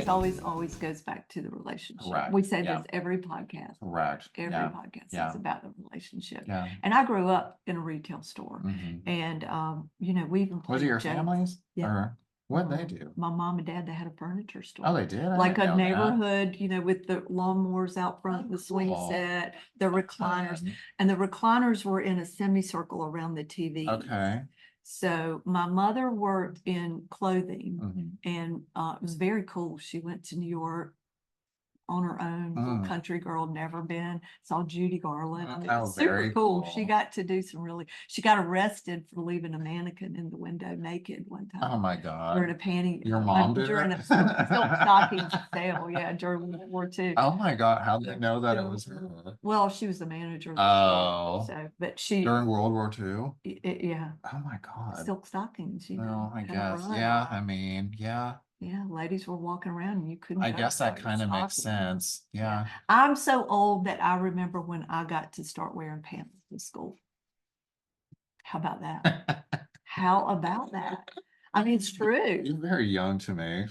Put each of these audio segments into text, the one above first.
always goes back to the relationship. Correct. We say Yeah. this every podcast. Correct. Every Yeah. podcast Yeah. is about the relationship. Yeah. And I grew up in a retail store, Mhm. and we even Was played it your jokes. family's? Yeah. Or what'd they do? My mom and dad, they had a furniture store. Oh, they did? I Like didn't a know that. neighborhood, with the lawnmowers out front, the swing Cool. set, the recliners, and the recliners were in a semicircle around the TV. Okay. So my mother worked in clothing, Mhm. and it was very cool. She went to New York on her own, little country girl, never been, saw Judy Garland. It was super very cool. cool. She got to do she got arrested for leaving a mannequin in the window naked one time. Oh my God. During a panty. Your mom did during it? a silk stocking sale, during World War II. Oh my God, how did they know that it was her? Well, she was the manager of the store, so, but she, During World War II? yeah, Oh my God. silk stockings, Well, I had a guess. run. Yeah, I mean, yeah. Yeah, ladies were walking around and you couldn't. I go guess that without your kind of makes stockings. sense. Yeah. I'm so old that I remember when I got to start wearing pants to school. How about that? How about that? I mean, it's true. You're very young to me.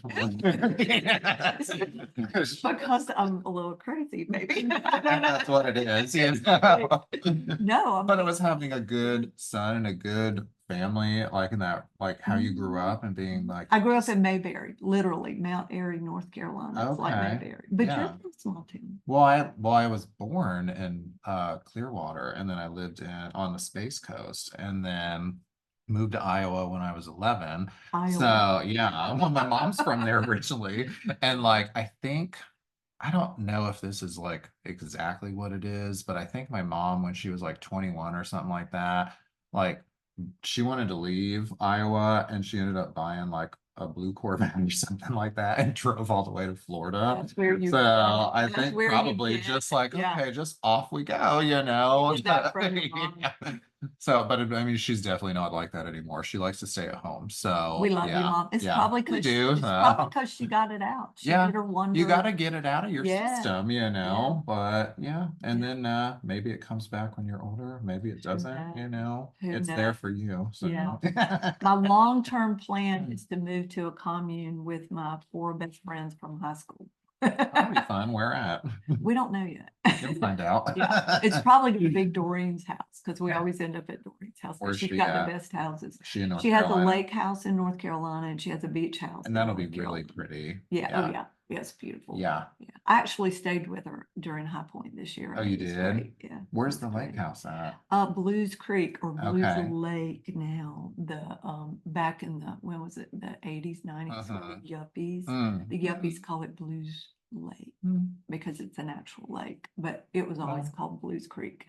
Because I'm a little crazy, maybe. That's what it is. Yes. No, But it was having a good son and a good family, like in that, like how you grew up and being like. I grew up in Mayberry, literally Mount Airy, North Carolina. It's like Okay. Mayberry, but Yeah. you're from a small town. Well, I was born in Clearwater, and then I lived on the Space Coast, and then moved to Iowa when I was 11. Iowa. So yeah, well, my mom's from there originally, and like I don't know if this is like exactly what it is, but I think my mom, when she was like 21 or something like that, like she wanted to leave Iowa, and she ended up buying like a blue Corvette or something like that and drove all the way to Florida. That's where you. So I that's think where you probably get- just like, yeah. okay, just off we go, you know. You get that from your mom. Yeah. So, but I mean, she's definitely not like that anymore. She likes to stay at home. So We love you, yeah, Mom. It's yeah, probably we because do. she got it out. She Yeah, did her wonder. you got to get it out of your Yeah. system, you know. But yeah, and then maybe it comes back when you're older. Maybe it doesn't, you know. Who It's knows? there for you. So Yeah. My long-term plan is to move to a commune with my 4 best friends from high school. That'll be fun. Where at? We don't know yet. You'll find out. Yeah, it's probably gonna be Doreen's house, because we always end up at Doreen's house. Where's She's she got at? the best houses. She in North She has a Carolina? lake house in North Carolina, and she has a beach house. And in that'll be North really Carolina. pretty. Yeah, oh yeah, it's beautiful. Yeah. Yeah, I actually stayed with her during High Point this year. Oh, you It was did? great. Yeah. Where's it the was lake great. house at? Blues Creek or Blues Okay. Lake now. The back in the when was it? The 80s, 90s for the yuppies. The yuppies call it Blues Lake because it's a natural lake, but it was always called Blues Creek.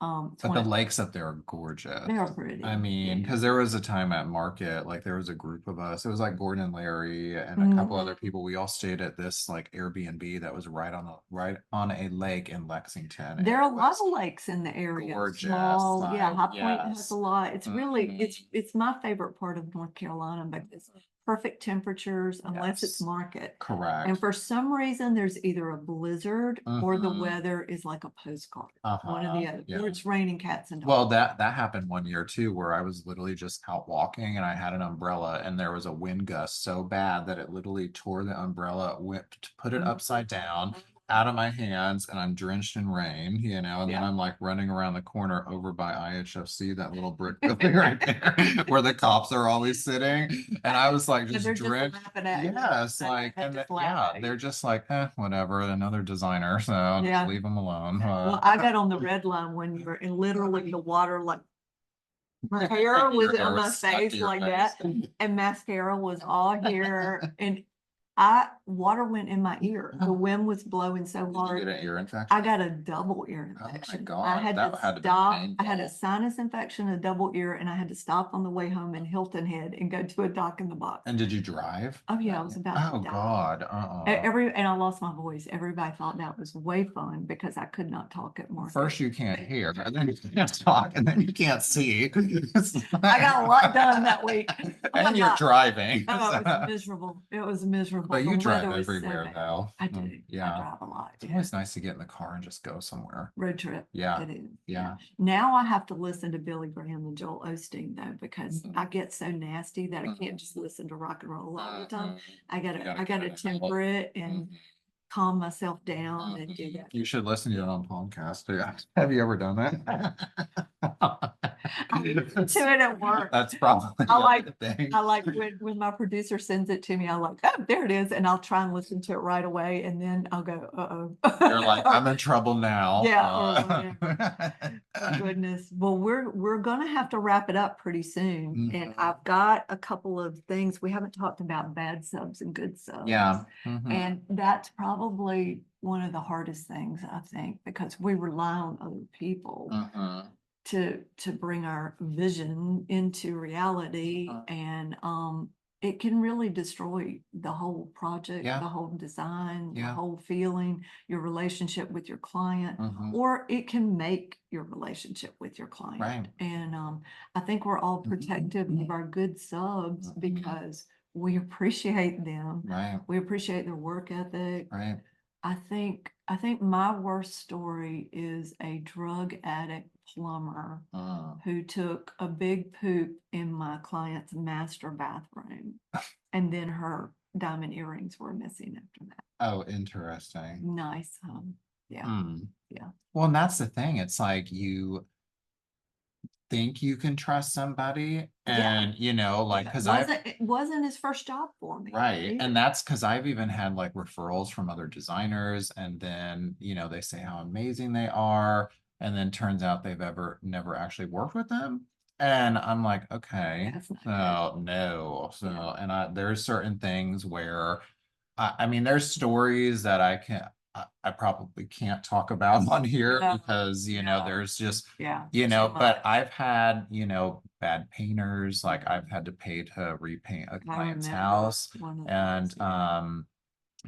But the lakes up there are gorgeous. They are pretty. I mean, because there was a time at Market, like there was a group of us. It was like Gordon and Larry and a couple other people. We all stayed at this like Airbnb that was right on a lake in Lexington. There are a lot of lakes in the area. Gorgeous. Small, yeah, High Point Yes. has a lot. It's really it's my favorite part of North Carolina, but it's perfect temperatures unless it's Market. Correct. And for some reason, there's either a blizzard or the weather is like a postcard. One or the other. Or it's raining cats and dogs. Well, that happened one year too, where I was literally just out walking and I had an umbrella, and there was a wind gust so bad that it literally tore the umbrella, put it upside down out of my hands, and I'm drenched in rain, you know, and then I'm like running around the corner over by IHFC, that little brick building right there where the cops are always sitting. And I was like just drenched. Yes, like, and they're just like, whatever, another designer, so just leave them alone. Well, I got on the red line one year, and literally the water, like my hair was on my face like that, and mascara was all here, and water went in my ear. The wind was blowing so hard. Did you get an ear infection? I got a double ear infection. Oh my God, I had that to had to be stop. painful. I had a sinus infection, a double ear, and I had to stop on the way home in Hilton Head and go to a dock in the box. And did you drive? Oh yeah, I was about to die. God. And I lost my voice. Everybody thought that was way fun because I could not talk at Market. First you can't hear, and then you can't talk, and then you can't see. I got a lot done that week. And you're driving. Oh, it was miserable. It was miserable. miserable. But you The drive weather was so everywhere bad. though. I do. I Yeah. drive a lot. It's Yeah. always nice to get in the car and just go somewhere. Road trip. Yeah. It is. Yeah. Now I have to listen to Billy Graham and Joel Osteen though, because Mhm. I get so nasty that I Mhm. can't just listen to rock and roll all the time. Mhm. I You gotta gotta temper it and Mhm. calm myself down and do Mhm. that. You should listen to it on podcast. Yeah. Have you ever done that? I listen to it at work. That's probably I like- the thing. I like when my producer sends it to me, I like, oh, there it is. And I'll try and listen to it right away. And then I'll go, uh-oh. You're like, I'm in trouble now. Yeah, or Oh, goodness. Well, we're gonna have to wrap it up pretty soon. And Mhm. I've got a couple of things. We haven't talked about bad subs and good subs. Yeah. Mhm. And that's probably one of the hardest things, I think, because we rely on other people Mhm. to bring our vision into reality. Uh-huh. And it can really destroy the whole project, Yeah. the whole design, the Yeah. whole feeling, your relationship with your client, Mhm. or it can make your relationship with your client. Right. And I think we're all Mhm. protective of our good subs Mhm. because we appreciate them. Right. We appreciate their work ethic. Right. I think my worst story is a drug addict plumber who took a big poop in my client's master bathroom. And then her diamond earrings were missing after that. Oh, interesting. Nice, yeah. Yeah. Well, and that's the thing. It's like you think you can trust somebody Yeah. and like because It wasn't his first job for me. right. either. And that's because I've even had like referrals from other designers, and then they say how amazing they are, and then turns out they've never actually worked with them. And I'm like, okay, That's not so no. So Yeah. and there's certain things where I mean, there's stories that I probably can't talk about on here No, because, no. there's just, Yeah. but much. I've had, bad painters, like I've had to pay to repaint a I client's remember house. one of And, those,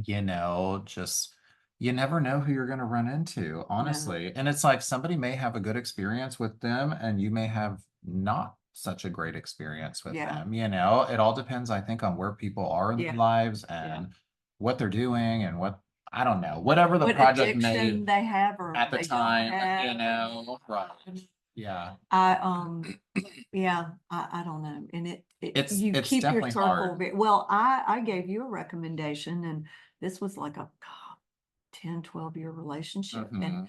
yeah. just, you never know who you're going to run into, honestly. And it's like somebody may have a good experience with them and you may have not such a great experience with Yeah. them. It all depends, I think, on where people are in their Yeah. lives and what they're doing and I don't know, whatever the What project may addiction they have or at the they don't time, have. right. Yeah. Yeah, I don't know. And It's you keep your definitely circle. hard. Well, I gave you a recommendation, and this was like a 10, 12-year relationship. And Mhm.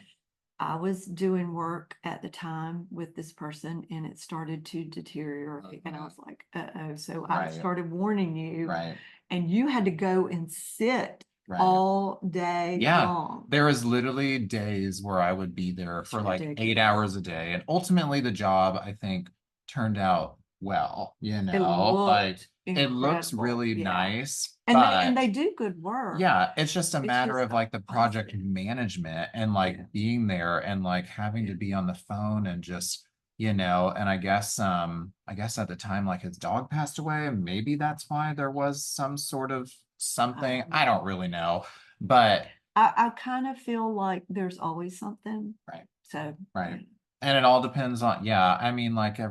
I was doing work at the time with this person and it started to deteriorate. And I was like, uh-oh. So I Right. started warning you, Right. and you had to go and sit Right. all day Yeah. long. There was literally days where I would be there for like 8 ridiculous. hours a day. And ultimately the job, I think, turned out well, It like looked it looks incredible. really Yeah. nice. And they But do good work. yeah, it's just a It's matter just of like the project constant. management and like Yeah. being there and like having to be on the phone and just, and I guess at the time like his dog passed away and maybe that's why there was some sort of something. I don't really know. But I kind of feel like there's always something. right. So Right. And it all depends on, I mean, like Yeah.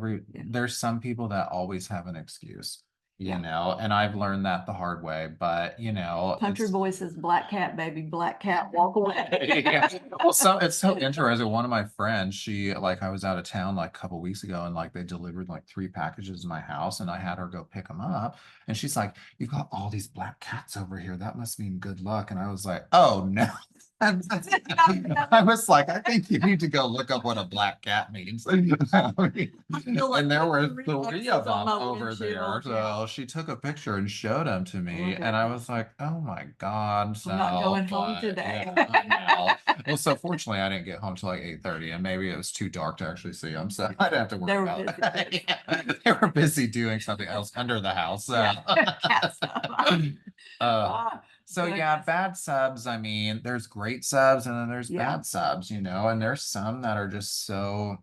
there's some people that always have an excuse, Yeah. and I've learned that the hard way, but Country boy says, black cat, baby, black cat, walk away. yeah. Well, it's so interesting. One of my friends, I was out of town like a couple weeks ago and like they delivered like 3 packages to my house and I had her go pick them up. And she's like, "You've got all these black cats over here. That must mean good luck." And I was like, "Oh no." I was like, "I think you need to go look up what a black cat means." And there were 3 of them over there. So she took a picture and showed them to me. And I was like, "Oh my God." I'm not going home today. Yeah, I know. Well, so fortunately I didn't get home till like 8:30 and maybe it was too dark to actually see them. So I didn't have to worry about it. Yeah, they were busy doing something else under the house. So. Cat stuff. So yeah, bad subs. I mean, there's great subs and then there's bad subs, and there's some that are just so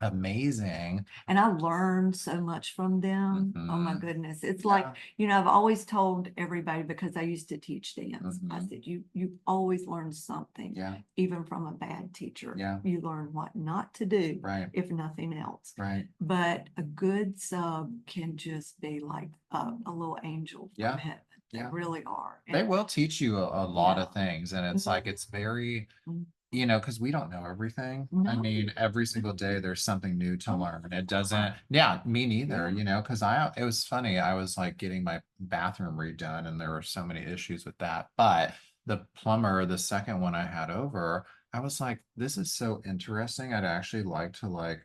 amazing. And I learned so much from them. Oh my Mhm. goodness. It's like, I've always told everybody because I used to teach dance. I Mhm. said, you always learn something, Yeah. even from a bad teacher. Yeah. You learn what not to do, Right. if nothing else. Right. But a good sub can just be like a little angel from heaven. They Yeah. really are. They And will teach you a lot Yeah. of things, and it's like, it's very, Mhm. because we don't know everything. I No. mean, every single day there's something new to Oh, learn. It doesn't, yeah, me neither, Yeah. because it was funny. I was like getting my bathroom redone and there were so many issues with that. But the plumber, the second one I had over, I was like, this is so interesting. I'd actually like to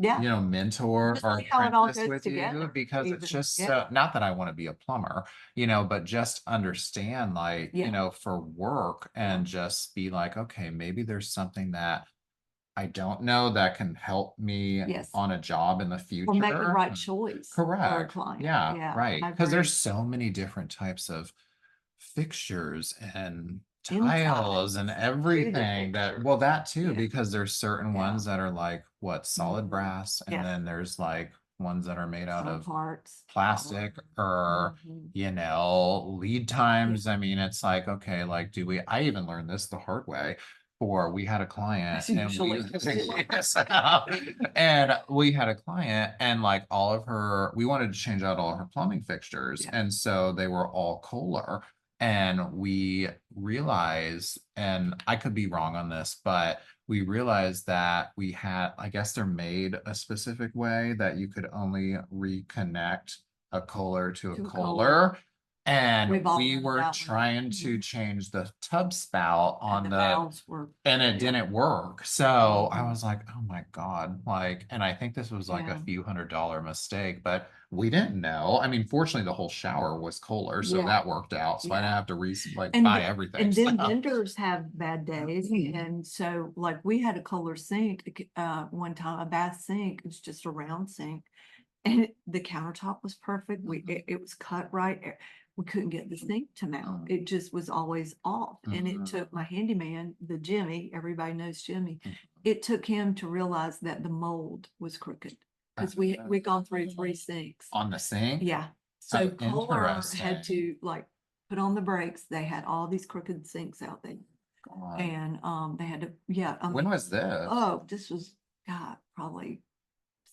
Yeah. mentor Just or see how it all apprentice goes with you, together, because it's even. just Yeah. so, not that I want to be a plumber, but just understand, like, Yeah. for work, and just be like, okay, maybe there's something that I don't know that can help me Yes. on a job in the Or make the future. right choice for a Correct. client. Yeah, Yeah. right. I Because there's agree. so many different types of fixtures and tiles and Insides to the everything picture. well, that too, Yeah. because there's certain Yeah. ones that are like what, solid Mhm. brass, and Yes. then there's like ones that are made out Some of parts. plastic, or Mhm. lead times. I mean, it's like, okay, like, I even learned this the hard way. We had a client, That's and we usually. Yes, and we had a client, and like we wanted to change out all her plumbing fixtures, Yeah. and so they were all Kohler. And we realized, and I could be wrong on this, but we realized that I guess they're made a specific way that you could only reconnect a Kohler to a To a Kohler. And We've all we learned were that one. trying to Mhm. change the tub spout And on the the, valves were. and it Yeah. didn't work. So I Mhm. was like, oh my God. Like, and I think this was like a Yeah. few $100 mistake, but we didn't know. I mean, fortunately, the whole shower was Kohler, so Yeah. that worked out. So I didn't Yeah. have to And buy th- everything. And then So, vendors have bad days. And so like we had a Kohler sink, one time, a bath sink, it's just a round sink. And the countertop was perfect. It was cut right. We couldn't get the sink to mount. Mhm. It just was always off. And it Mhm. took my handyman, the Jimmy, everybody knows Jimmy. Mhm. It took him to realize that the mold was crooked. Because we gone through 3 sinks. On the sink? Yeah. Oh, So Kohler had interesting. to like put on the brakes. They had all these crooked sinks out there. God. And they had to, yeah. When was this? Oh, this was, God, probably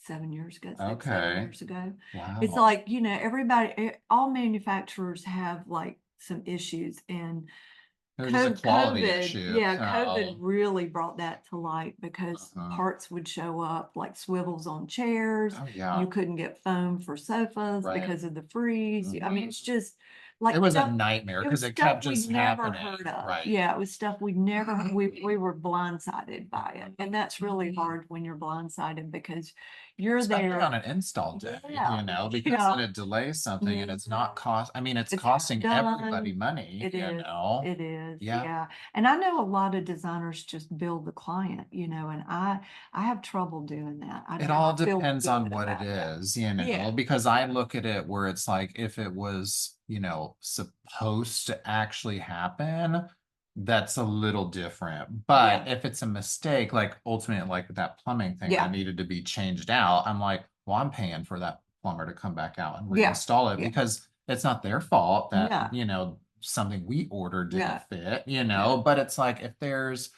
7 years ago, 6, 7 Okay. years ago. Wow. It's like, everybody, all manufacturers have like some issues, and It was just a quality COVID, issue. yeah, So, COVID really brought that to light, because parts would show up like swivels on chairs. oh yeah, You couldn't get foam for sofas right. because of the freeze. I mean, Mhm. it's just like It was a stuff. nightmare It was because it stuff kept we just never happening. heard of. Right. Yeah, it was stuff we never, we were blindsided by it. And that's really hard when you're blindsided, because you're Especially there. on an install day, Yeah, because yeah. then it delays something, and it's not I mean, it's It's costing done. everybody money, It you is, know? it is, Yeah. yeah. And I know a lot of designers just build the client, and I have trouble doing that. I It all never feel depends on good what it about that. is, Yeah. because I look at it where it's like, if it was, supposed to actually happen, that's a little different. But Yeah. if it's a mistake, like ultimately, like with that plumbing thing Yeah. that needed to be changed out, I'm like, well, I'm paying for that plumber to come back out and Yeah. reinstall it, Yeah. because it's not their fault that, Yeah. something we ordered didn't Yeah. fit, but it's like, if there's,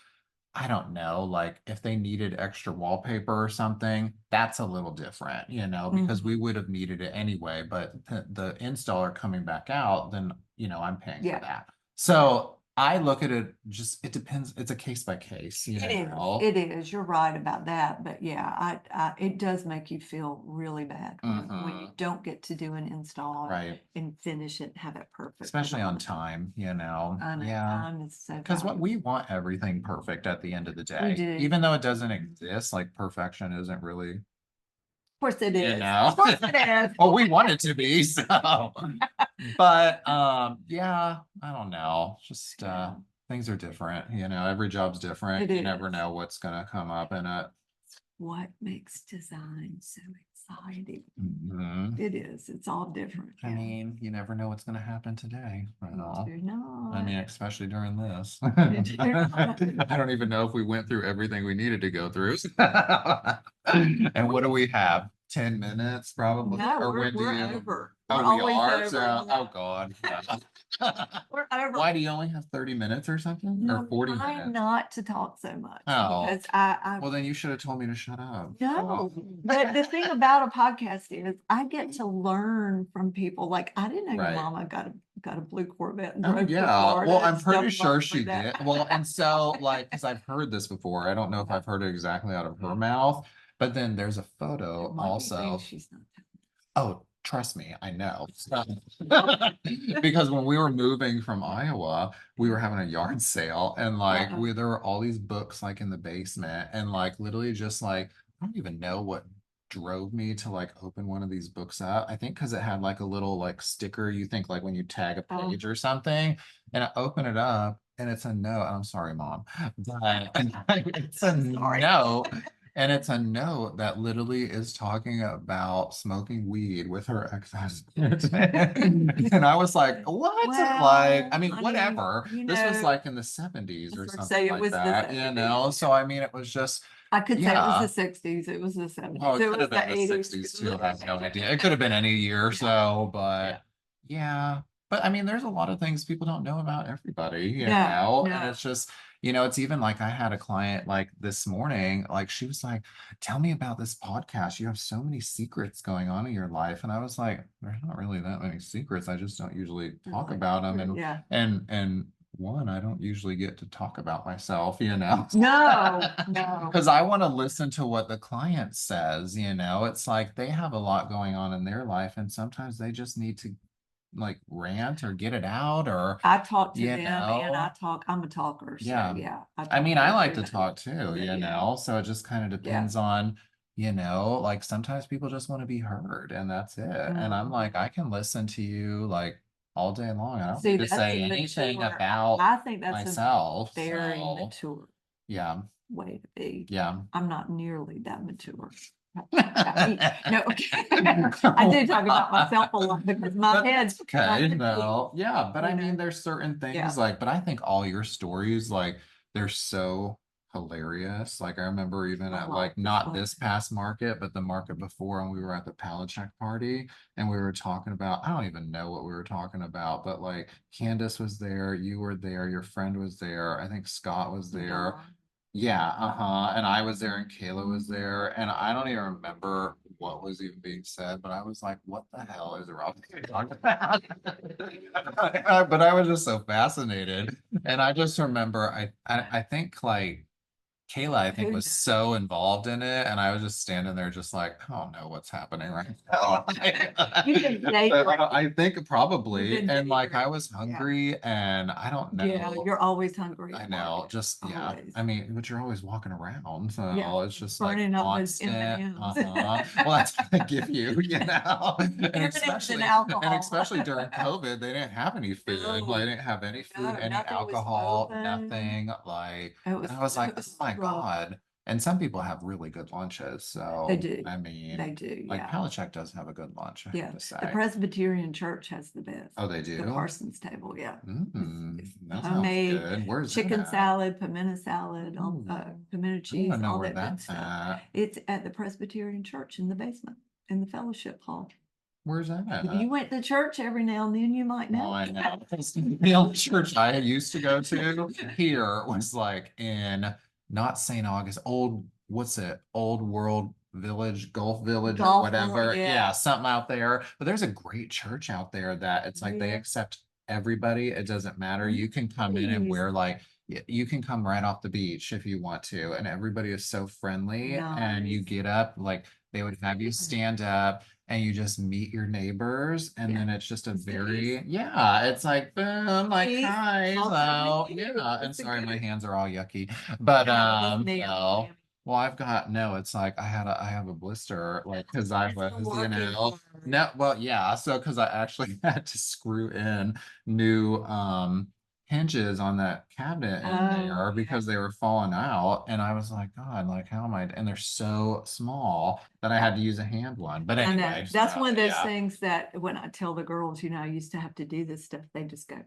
I don't know, like if they needed extra wallpaper or something, that's a little different, because we would have needed it anyway. But the installer coming back out, then, I'm paying for Yeah. that. So I look at it, it depends. It's a case by case, It is. It is. You're right about that. But yeah, it does make you feel really bad when you don't get to do an install Right. and finish it, have it perfect. Especially on time, I know, Yeah. time is so Because valuable. we want everything perfect at the end of the day. We do. Even though it doesn't exist, like perfection isn't really, Of course it is. Of course it is. well, we want it to be, so. But yeah, I don't know. Just things are different, every job's different. You never know what's gonna come up in it. What makes design so exciting? Mhm. It is. It's all different. I mean, you never know what's gonna happen today. You do not. I mean, especially during this. You do not. I don't even know if we went through everything we needed to go through. And what do we have? 10 minutes probably? No, Or we're when do you? over. Oh, We're we always are? over. So, oh God. We're over. Why do you only have 30 minutes or something? No, Or 40 trying minutes? not to talk so much, Oh. because I Well, then you should have told me to shut up. no, but the thing about a podcast is I get to learn from people. Like, I didn't know your Right. mama got got a blue Corvette and Oh, drove to yeah. Florida Well, and I'm pretty stuff sure like she that. did. Well, and so like, because I've heard this before. I don't know if I've heard it exactly out of her mouth, but then there's a There photo might be things also. she's not telling. Oh, trust me, I know. So- Because when we were moving from Iowa, we were having a yard sale and like Uh-oh. there were all these books like in the basement and like literally just like I don't even know what drove me to like open one of these books up. I think because it had like a little like sticker you think like when you tag a Oh. page or something, and I open it up and it's a note. I'm sorry, mom, but it's a Sorry. note. And it's a note that literally is talking about smoking weed with her ex-husband. And I was like, what? Like, I Well, mean, honey, whatever. you This was know, like in the 70s I or was gonna something say it like was the that, you know? 70s. So, I mean, it was just, I could say it was yeah. the 60s. It was the 70s. Oh, it It could was have been the the 80s. 60s too. I have no idea. It could have been any year or so, but yeah. But I mean, there's a lot of things people don't know about everybody, you No, know? And no. it's just, you know, it's even like I had a client like this morning, like she was like, tell me about this podcast. You have so many secrets going on in your life. And I was like, there's not really that many secrets. I just don't usually talk about them. And Yeah. and one, I don't usually get to talk about myself, you know? No, no. Because I want to listen to what the client says, you know? It's like they have a lot going on in their life, and sometimes they just need to like rant or get it out, or, I talk to you them and I know? talk. I'm a talker, so Yeah. yeah, I I talk mean, to I like to everybody. talk too, you Yeah. know? So it just kind of Yeah. depends on, you know, like sometimes people just want to be heard, and that's it. And I'm like, I can listen to you like all day long. I don't See, need to that's say a anything mature. about I think that's a myself. very So, mature yeah, way to be. yeah. I'm not nearly that mature. No, okay. I do talk about myself a lot because my head's Okay, no, yeah, but I mean, know. there's certain Yeah. things like, but I think all your stories, like, they're so hilarious. Like, I remember even I at like like not this past market, but the market before, and we were at the pallet check party, and we were talking about, I don't even know what we were talking about, but like Candace was there, you were there, your friend was there, I think Scott was there. Yeah, uh-huh. And I was there and Kayla was there. And I don't even remember what was even being said, but I was like, what the hell is Robyn talking about? But I was just so fascinated. And I just remember I think like Kayla, I think, was so involved in it, and I was just standing there just like, I don't know what's happening right now. You've been dating. I think probably. You've been And like I dating. was hungry and I don't Yeah, know. you're always hungry. I at know, market, just yeah. always. I mean, but you're always walking around, so Yeah, it's just like burning up those constant. M&Ms. Uh-huh. Well, that's what they give you, you know. And M&Ms especially and alcohol. and especially during COVID, they didn't have any food. No. Like, they didn't have any food, No, any nothing was alcohol, open. nothing. Like, It was, and I was like, oh my rough. God. And some people have really good lunches, so They do. I mean, They do, like yeah. Palachuk does have a good lunch, I Yeah, have to say. the Presbyterian Church has the best. Oh, they do? The Parsons table, yeah. Mm, that sounds Homemade good. Where's chicken that? salad, pimento salad, Ooh. pimento I cheese, wanna know all where that good that's stuff. at. It's at the Presbyterian Church in the basement, in the fellowship hall. Where's that If at? you went to church every now and then, you might Oh, know. I know. The only church I used to go to here was like in not St. August, what's it? Old World Village, Gulf Village or Gulf World, whatever. yeah. Yeah, something out there. But there's a great church out there that it's like they Yeah. accept everybody. It doesn't matter. You can come in and Nice. wear like you can come right off the beach if you want to, and everybody is so friendly. And you Nice. get up, like they would have you stand up and you just meet your neighbors, and Yeah. then it's just a It's very yeah, it's like boom, like Peace. hi, Also so with you. yeah. And It's a sorry, my good- hands are all yucky, but Yeah, with me, so well, I've got no, it's like I have a blister, like because I It's the was, you working know, part. no, well, yeah, so because I actually had to screw in new hinges on that cabinet in Oh, there because they were falling out, and I was like, God, like how am I? And they're so small that I had to use a hand one. But I know. anyway, That's so, one of those yeah. things that when I tell the girls, you know, I used to have to do this stuff, they just go,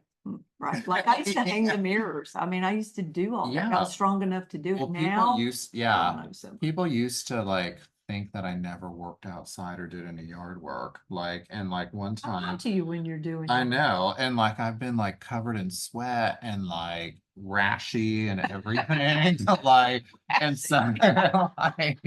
right. Like I used to hang the mirrors. I mean, I used to do all that. I Yeah. was strong enough to do it. Well, Now, yeah, I don't know, so people used to like think that I never worked outside or did any yard work. Like, and like one I'll time, talk to you when you're doing I your- know, and like I've been like covered in sweat and like rashy and everything, like, and so, like,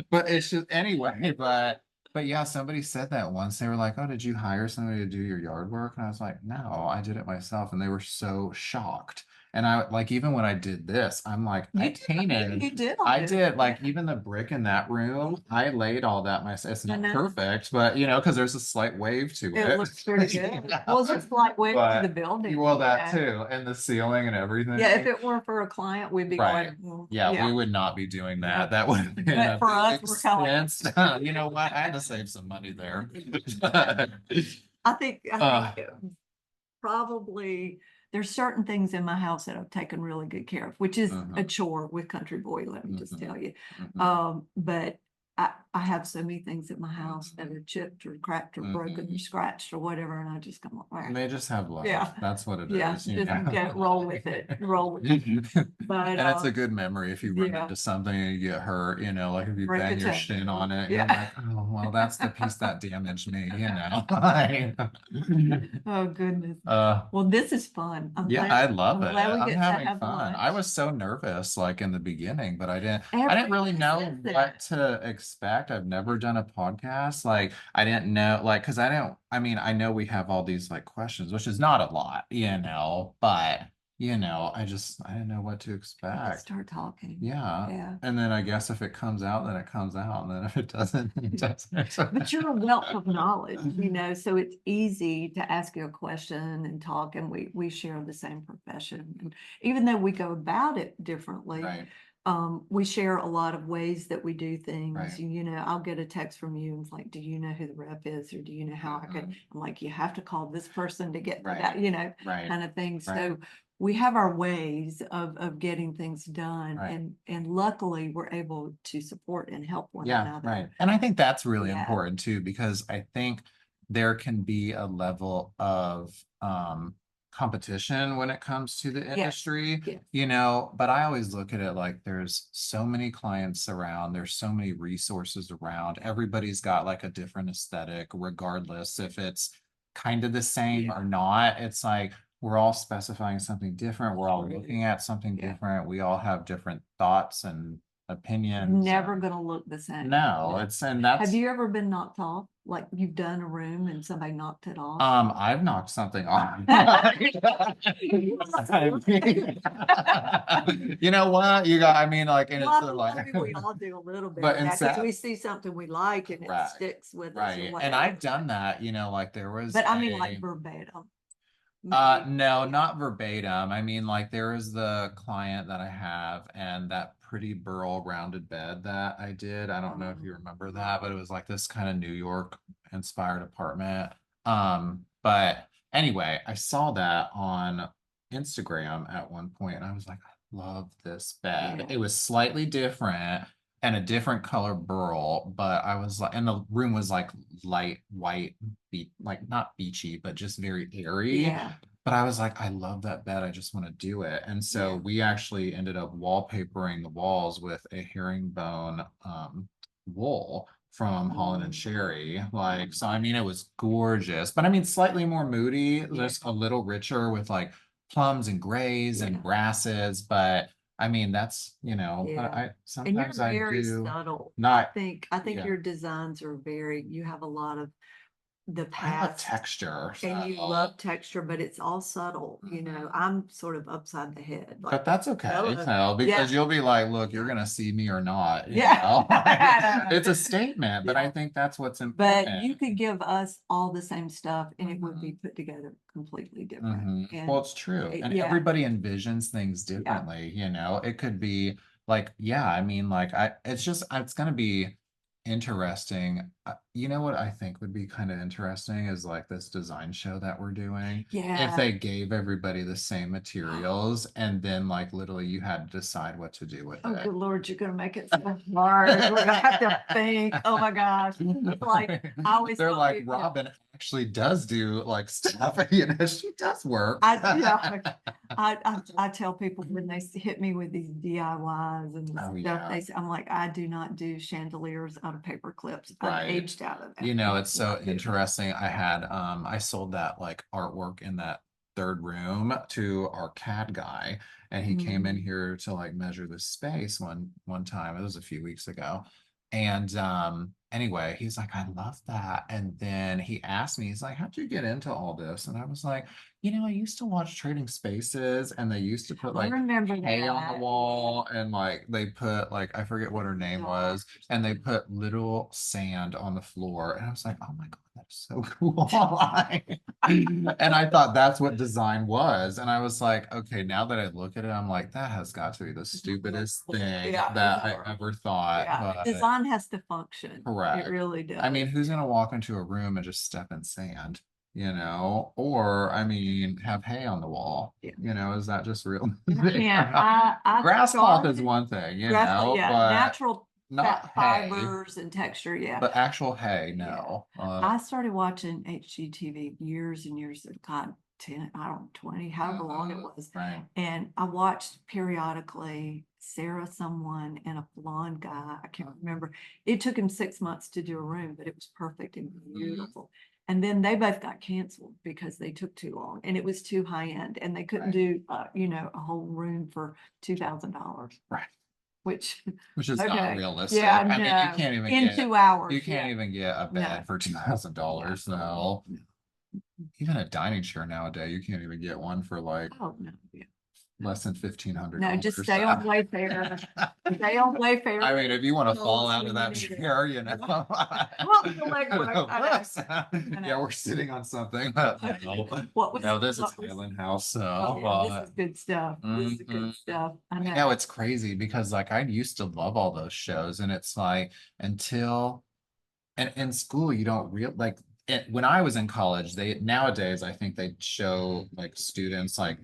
but it's just anyway, but But yeah, somebody said that once. They were like, "Oh, did you hire somebody to do your yard work?" And I was like, "No, I did it myself." And they were so shocked. And I like even when I did this, I'm like, You I did, painted, you did all I this. did like even the brick in that room, I laid all that myself. It's I not know. perfect, but you know, because there's a slight wave to It it. looks pretty good. Yeah. Well, it's just like way to the But building. well, that Yeah. too, and the ceiling and everything. Yeah, if it weren't for a client, we'd be Right. going, "Well, Yeah, we yeah." would not be doing Yeah. that. That would have been But a for big us, we're kind of like, expense. You know what? I had to save some money there. I think probably there's certain things in my house that I've taken really good care of, which is a Mhm, chore with Country Boy, let me just mhm, tell you. mhm, But I have so many things at my house that are chipped or cracked or broken or mhm. scratched or whatever, and I just come And like, they just have love. yeah, That's what it yeah, is, you just know. get roll with it, roll with it. But And it's a good memory if you run yeah, into something and you get hurt, you know, like if you break a bang your toe. shin on it, you're Yeah. like, oh, well, that's the piece that damaged me, you know. Oh, goodness. Uh, Well, this is fun. Yeah, I love I'm it. glad we I'm get to having have fun. I lunch. was so nervous like in the beginning, but I didn't really Everybody know says what that. to expect. I've never done a podcast. Like I didn't know like because I mean, I know we have all these like questions, which is not a lot, you know, but you know, I didn't know what to We just expect. start talking. Yeah. Yeah. And then I guess if it comes out, then it comes out. And then if it doesn't, it doesn't. But you're a wealth of knowledge, so it's easy to ask you a question and talk, and we share the same profession. And even though we go about it differently, Right, we share a lot of ways that we do things. right. I'll get a text from you and it's like, do you know who the rep is, or do you know how I could? Mhm. I'm like, you have to call this person to get to Right, that, right, kind of thing. right, So we have our ways of getting things done, right. and luckily we're able to support and help one Yeah, another. right. And I think that's really Yeah. important too, because I think there can be a level of competition when it comes to the Yes, industry, yes. you know, but I always look at it like there's so many clients around, there's so many resources around. Everybody's got like a different aesthetic, regardless if it's kind of the same Yeah. or not. It's like we're all specifying something different, we're all Sure looking is. at something Yeah. different, we all have different thoughts and opinions. Never gonna look the same. No, Yeah. it's and Have that's you ever been knocked off? Like you've done a room and somebody knocked it off? I've knocked something off. You know what? You got I mean like and it's Well, I like mean, we all do a little bit but of that because instead we see something we like and it right, sticks with us or right. And whatever. I've done that, you know, like there was But I mean, like a verbatim. Maybe. no, Yeah. not verbatim. I mean, like there is the client that I have and that pretty burl rounded bed that I did. I don't know if you remember that, but it was like this kind of New York inspired apartment. But anyway, I saw that on Instagram at one point and I was like, I love this bed. Yeah. It was slightly different and a different color burl, but I was like, and the room was like light white, like not beachy, but just very airy. Yeah. But I was like, I love that bed. I just want to do it. And so Yeah. we actually ended up wallpapering the walls with a herringbone wool from Holland and Sherry. Like, so I mean, it was gorgeous, but I mean, slightly more moody, just a little richer with like plums and grays and Yeah. brasses. But I mean, that's, you know, Yeah. I And you're sometimes I very do subtle. not, I think yeah, your designs are you have a lot of the I love past. texture. And you So. love texture, but it's all subtle. Mhm. I'm sort of upside the head. Like, But that's okay, hello. so Yeah. because you'll be like, look, you're gonna see me or not, you Yeah. know? It's a statement, but I Yeah. think that's what's But important. you could give us all the same stuff and it would be put together completely different. Mhm. And Well, it's true. And yeah. everybody envisions things differently, you know? It could be like, yeah, I mean, like it's just it's gonna be interesting. You know what I think would be kind of interesting is like this design show that we're doing. If Yeah. they gave everybody the same materials and then like literally you had to decide what to do with Oh, it. good Lord, you're gonna make it so hard. We're gonna have to think. Oh my gosh. It's like I always They're tell like people, Robyn actually does do like stuff, you know, she does work. I tell people when they hit me with these DIYs and Oh, stuff, yeah. I'm like, I do not do chandeliers out of paper clips. I've Right. aged out of that. You know, I it's do so not do that. interesting. I sold that like artwork in that third room to our CAD guy, and he came in Mm. here to like measure the space one time. It was a few weeks ago. And anyway, he's like, I love that. And then he asked me, he's like, how'd you get into all this? And I was like, I used to watch Trading Spaces, and they used to put I like remember hay on the that. wall, and like they put like, I forget what her name was, and they put little sand on the floor. And I was like, oh my God, that's so cool. And I thought that's what design was. And I was like, okay, now that I look at it, I'm like, that has got to be the stupidest thing Yeah, that I ever thought. yeah. But Design has to function. It correct. really does. I mean, who's gonna walk into a room and just step in sand, Or I mean, have hay on the wall. Yeah. Is that just real? I Grass cloth is started one thing, yeah, but natural not hay, fibers and texture. Yeah. but actual hay, Yeah. no. I started watching HGTV years and years ago, God, 10, I don't know, 20, however long it was. Right. And I watched periodically Sarah someone and a blonde guy. I can't remember. It took him 6 months to do a room, but it was perfect and beautiful. And then they both got canceled because they took too long and it was too high end and they couldn't do, a whole room for $2,000. Right. Which is not okay. realistic. Yeah, I mean, you no. can't even In get 2 hours. you can't Yeah. even get a bed No. for $2,000. No. Even a dining chair nowadays, you can't even get one for like Oh, no. Yeah. less than $1,500. No, just stay on Wayfair. Stay on Wayfair. I mean, if you want to No, fall out of you that need it. chair, Well, the legwork, I know. Yeah, we're sitting on something. No, What was? no, this is what was- Highland House. So, Oh, yeah, this is good stuff. This is mhm. good stuff. I I know know. it's crazy because like I used to love all those shows, and it's like until and in school you don't real like when I was in college, they nowadays I think they show like students like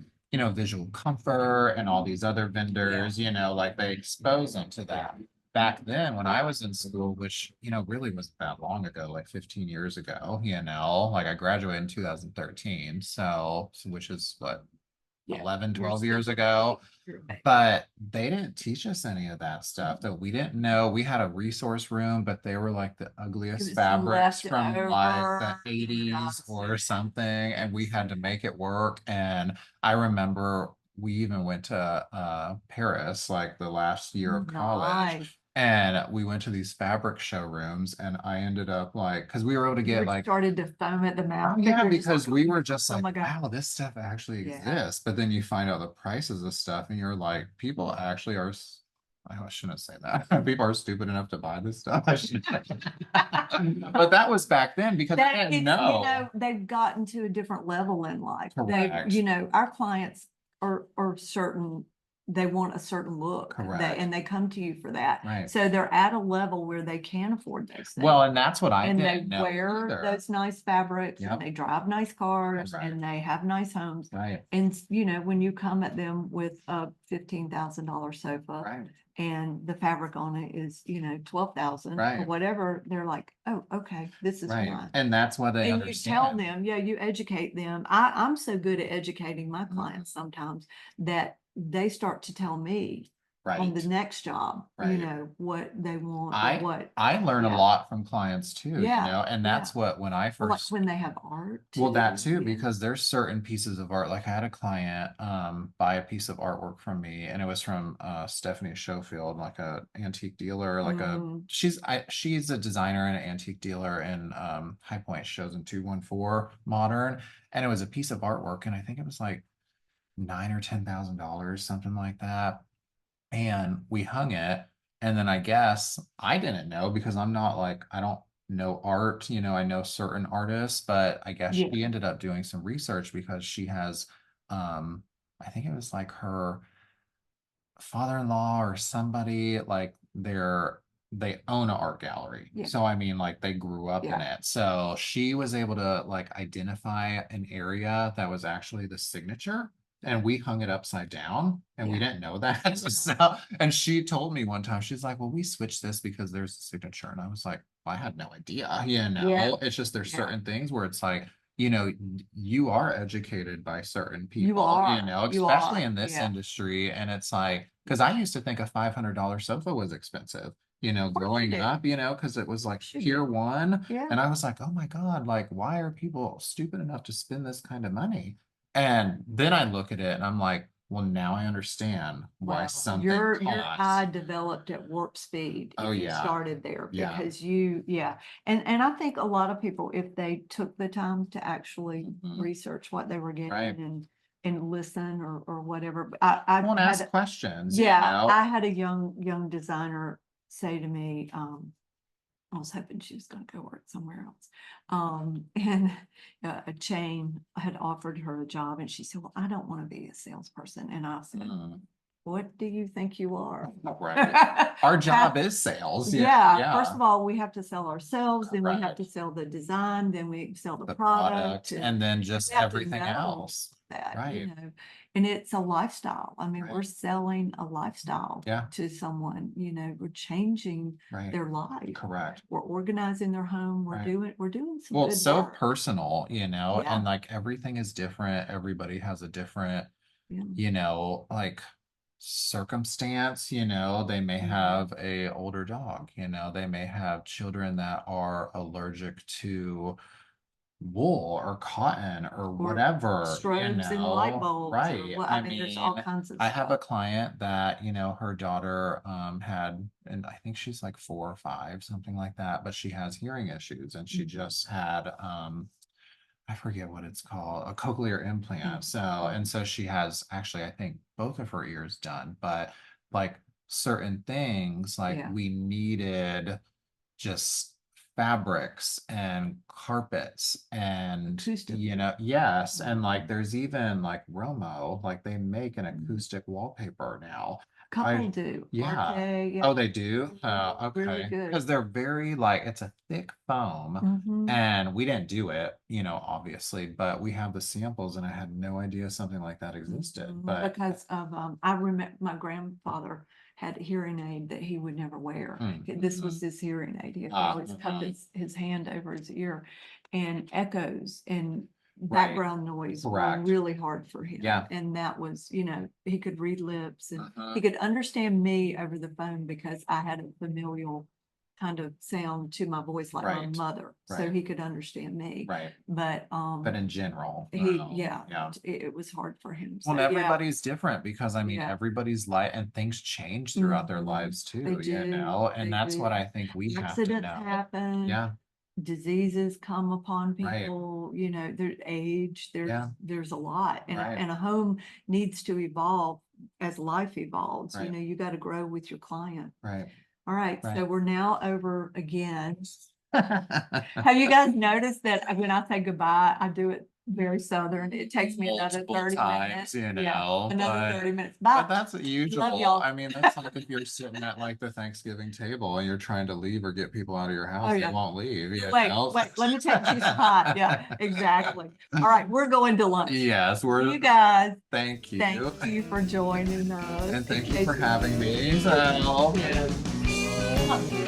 visual comfort and all these other vendors, like they expose them to that. Back then when I was in school, which really wasn't that long ago, like 15 years ago, like I graduated in 2013, so which is what Yeah. 11, You're 12 years super- ago. you're right. But they didn't teach us any of that stuff that we didn't know. We had a resource room, but they were like the ugliest was fabrics from like the leftover. 80s or something, and we had to make it work. And I remember we even went to Paris like the last year of college. Nice. And we went to these fabric showrooms, and I ended up like, because we were able to You get were like started to foam at the mouth. yeah, You're just because like, we were just oh like, my God. wow, this stuff actually Yeah. exists. But then you find out the prices of stuff, and you're like, people actually are. I shouldn't say that. People are stupid enough to buy this stuff. I shouldn't. But that was back then because I didn't know. They've gotten to a different level in life. Correct. Our clients are certain, they want a certain look. Correct. And they come to you for that. Right. So they're at a level where they can afford those things. Well, and that's what I And they didn't know wear either. those nice fabrics Yep. and they drive nice cars Right. and they have nice homes. Right. And when you come at them with a $15,000 sofa Right. and the fabric on it is, 12,000 or Right. whatever, they're like, oh, okay, this is Right. fine. And that's what they And you tell understand. them, you educate them. I'm so good at educating my clients sometimes that they start to tell me on the Right. next job, Right. what they want, or I what. I learn a Yeah. lot from clients too, Yeah, and that's what when I Or like first when they have art. well that too, Yeah. because there's certain pieces of art. Like I had a client buy a piece of artwork from me, and it was from Stephanie Schofield, like a antique dealer, like Mm. she's a designer and an antique dealer in High Point. Shows in 214 Modern, and it was a piece of artwork, and I think it was like $9,000 or $10,000, something like that. And we hung it, and then I guess I didn't know because I'm not like I don't know art, I know certain artists, but I guess Yeah. she ended up doing some research because she has I think it was like her father-in-law or somebody like they own an art gallery. Yeah. So I mean like they grew up in Yeah. it. So she was able to like identify an area that was actually the signature, and we hung it upside down, and we Yeah. didn't know that. So and she told me one time, she's like, well, we switched this because there's a signature. And I was like, well, I had no idea. Yeah. It's just there's Yeah. certain things where it's like you are educated by certain people, are. especially in this Yeah. industry. And it's like, because I used to think a $500 sofa was expensive, growing did. up, because it was like Sure tier one. Yeah. And I was like, oh my God, like, why are people stupid enough to spend this kind of money? And then I look at it and I'm like, well, now I understand why Well, something your eye costs. developed at warp speed Oh, if you yeah. started there, Yeah. because yeah. And I think a lot of people, if they took the time to actually Mhm. research what they were getting Right. and listen or whatever. But I Won't had ask questions, you yeah, know? I had a young designer say to me, I was hoping she was gonna go work somewhere else. And a chain had offered her a job, and she said, "Well, I don't want to be a salesperson." And I said, Mm, "What do you think you are?" right. Our job is sales. Yeah, first Yeah. of all, we have to sell ourselves, then we have to Correct. sell the design, then we sell the The product. product and then just we have to everything know else. that, Right. and it's a lifestyle. I mean, we're Right. selling a lifestyle Yeah. to someone, we're changing Right. their life. Correct. We're organizing their home. Right. We're doing some Well, good it's so work. personal, Yeah. and like everything is different. Everybody has a different, Yeah. like circumstance, they may Mhm. have a older dog, they may have children that are allergic to wool or cotton or whatever, Strobes and light bulbs. right? I mean, there's all kinds of I have a stuff. client that, her daughter had, and I think she's like 4 or 5, something like that, but she has hearing issues and she Mhm. just had I forget what it's called, a cochlear implant. So, Mhm. and so she has actually, I think, both of her ears done, but like certain things, like Yeah. we needed just fabrics and carpets and Acoustic. yes, and like there's even like Romo, like they make an Mhm. acoustic wallpaper now. Couple do. Yeah. RK, yeah. Oh, they do? Oh, Really okay. good. Because they're very like it's a thick foam, Mhm. and we didn't do it, obviously, but we have the samples, and I had no idea something like that existed. Mhm. But Because of, I remember my grandfather had a hearing aid that he would never wear. This was his hearing aid. He had always cupped his hand over his ear, and echoes and Right. background noise were Correct. really hard for him. Yeah. And that was, he could read lips and Mhm. he could understand me over the phone because I had a familial kind of sound to my voice like my Right. mother. So Right. he could understand me. Right. But in general, yeah. It was hard for him. Well, So, yeah. everybody's different because I mean Yeah. everybody's life and things change throughout their Mhm. lives too, They do. and They that's what do. I think we have to Accidents know. happen. Yeah, Diseases come upon Right. people, there's age, Yeah. there's a lot. And Right. and a home needs to evolve as life evolves. Right. You got to grow with your client. right. All right. So Right. we're now over again. Have you guys noticed that when I say goodbye, I do it very Southern? It takes me another Multiple 30 times, minutes. Yeah, another but 30 minutes. but Bye. that's usual. y'all. I mean, that's like if you're sitting at like the Thanksgiving table and you're trying to leave or get people out of your house, Oh, they yeah. won't leave. Wait, let me take a piece of pie. Yeah, exactly. All right, we're going to lunch. Yes, You guys, thank you. thank you for joining us. And thank you for having me. So. Yes.